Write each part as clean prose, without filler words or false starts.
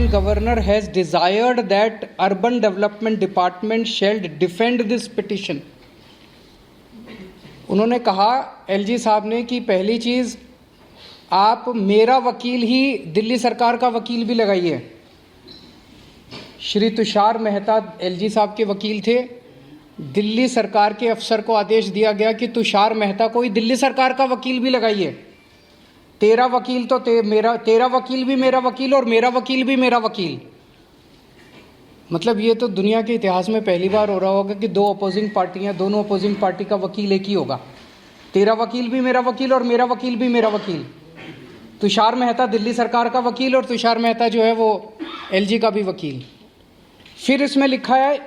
Lieutenant Governor has desired that Urban Development Department shall defend this petition. उन्होंने कहा LG साहब ने कि पहली चीज़ आप मेरा वकील ही दिल्ली सरकार का वकील भी लगाइए। श्री तुषार मेहता एलजी साहब के वकील थे। दिल्ली सरकार के अफसर को आदेश दिया गया कि तुषार मेहता को ही दिल्ली सरकार का वकील भी लगाइए। तेरा वकील तो तेरा वकील भी मेरा वकील और मेरा वकील भी मेरा वकील। मतलब ये तो दुनिया के इतिहास में पहली बार हो रहा होगा कि दो अपोजिंग पार्टियां, दोनों अपोजिंग पार्टी का वकील एक ही होगा। तेरा वकील भी मेरा वकील और मेरा वकील भी मेरा वकील। तुषार मेहता दिल्ली सरकार का वकील और तुषार मेहता जो है वो एलजी का भी वकील। फिर इसमें लिखा है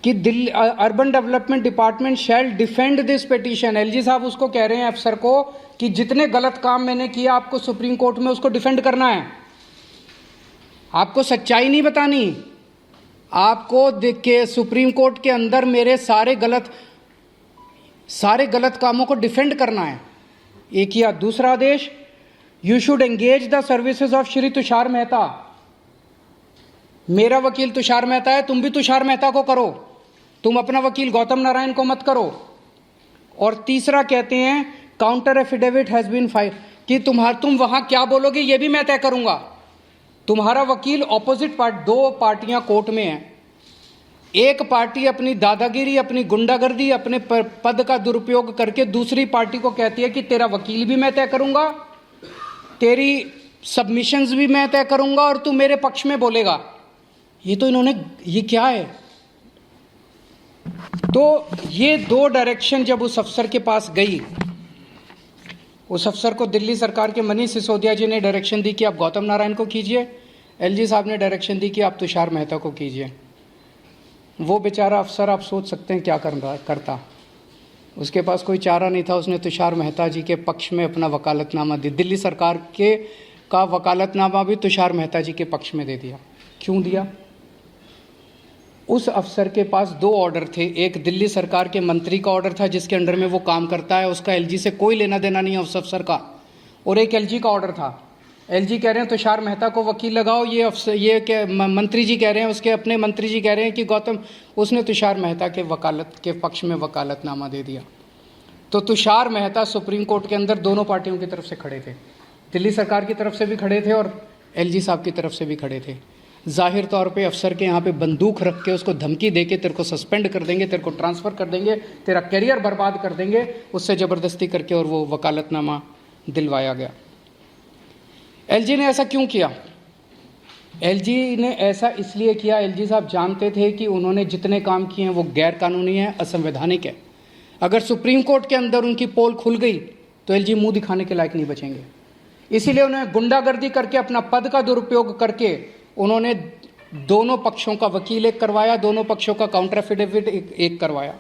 कि Delhi urban development department shall defend this petition. LG साहब उसको कह रहे हैं अफसर को कि जितने गलत काम मैंने किया आपको सुप्रीम कोर्ट में उसको डिफेंड करना है। आपको सच्चाई नहीं बतानी, आपको देख के सुप्रीम कोर्ट के अंदर मेरे सारे गलत कामों को डिफेंड करना है। एक किया। दूसरा आदेश, you should engage the services of Shri Tushar Mehta. मेरा वकील तुषार मेहता है, तुम भी तुषार मेहता को करो, तुम अपना वकील गौतम नारायण को मत करो। और तीसरा कहते हैं counter affidavit has been file, कि तुम वहां क्या बोलोगे ये भी मैं तय करूंगा। तुम्हारा वकील ऑपोजिट पार्टी, दो पार्टियां कोर्ट में हैं। एक पार्टी अपनी दादागिरी, अपनी गुंडागर्दी, अपने पद का दुरुपयोग करके दूसरी पार्टी को कहती है कि तेरा वकील भी मैं तय करूंगा, तेरी सबमिशंस भी मैं तय करूंगा और तू मेरे पक्ष में बोलेगा। ये तो इन्होंने, ये क्या है? तो ये दो डायरेक्शन जब उस अफसर के पास गई, उस अफसर को दिल्ली सरकार के मनीष सिसोदिया जी ने डायरेक्शन दी कि आप गौतम नारायण को कीजिए, एलजी साहब ने डायरेक्शन दी कि आप तुषार मेहता को कीजिए। वो बेचारा अफसर, आप सोच सकते हैं क्या करता। उसके पास कोई चारा नहीं था, उसने तुषार मेहता जी के पक्ष में अपना वकालतनामा दिया। दिल्ली सरकार का वकालतनामा भी तुषार मेहता जी के पक्ष में दे दिया। क्यों दिया? उस अफसर के पास दो ऑर्डर थे। एक दिल्ली सरकार के मंत्री का ऑर्डर था जिसके अंडर में वो काम करता है, उसका एलजी से कोई लेना देना नहीं है उस अफसर का। और एक एलजी का ऑर्डर था। एलजी कह रहे हैं तुषार मेहता को वकील लगाओ, ये मंत्री जी कह रहे हैं, उसके अपने मंत्री जी कह रहे हैं कि गौतम, उसने तुषार मेहता के वकालत के पक्ष में वकालतनामा दे दिया। तो तुषार मेहता सुप्रीम कोर्ट के अंदर दोनों पार्टियों की तरफ से खड़े थे। दिल्ली सरकार की तरफ से भी खड़े थे और एलजी साहब की तरफ से भी खड़े थे। जाहिर तौर पे अफसर के यहाँ पे बंदूक रख के उसको धमकी दे के तेरे को सस्पेंड कर देंगे, तेरे को ट्रांसफ़र कर देंगे, तेरा करियर बर्बाद कर देंगे, उससे ज़बरदस्ती करके और वो वकालतनामा दिलवाया गया। एलजी ने ऐसा क्यों किया? एलजी ने ऐसा इसलिए किया, एलजी साहब जानते थे कि उन्होंने जितने काम किए हैं वो गैर कानूनी है, असंवैधानिक है। अगर सुप्रीम कोर्ट के अंदर उनकी पोल खुल गई तो एलजी मुंह दिखाने के लायक नहीं बचेंगे। इसीलिए उन्होंने गुंडागर्दी करके, अपना पद का दुरुपयोग करके उन्होंने दोनों पक्षों का वकील एक करवाया, दोनों पक्षों का काउंटर एफिडेविट एक करवाया।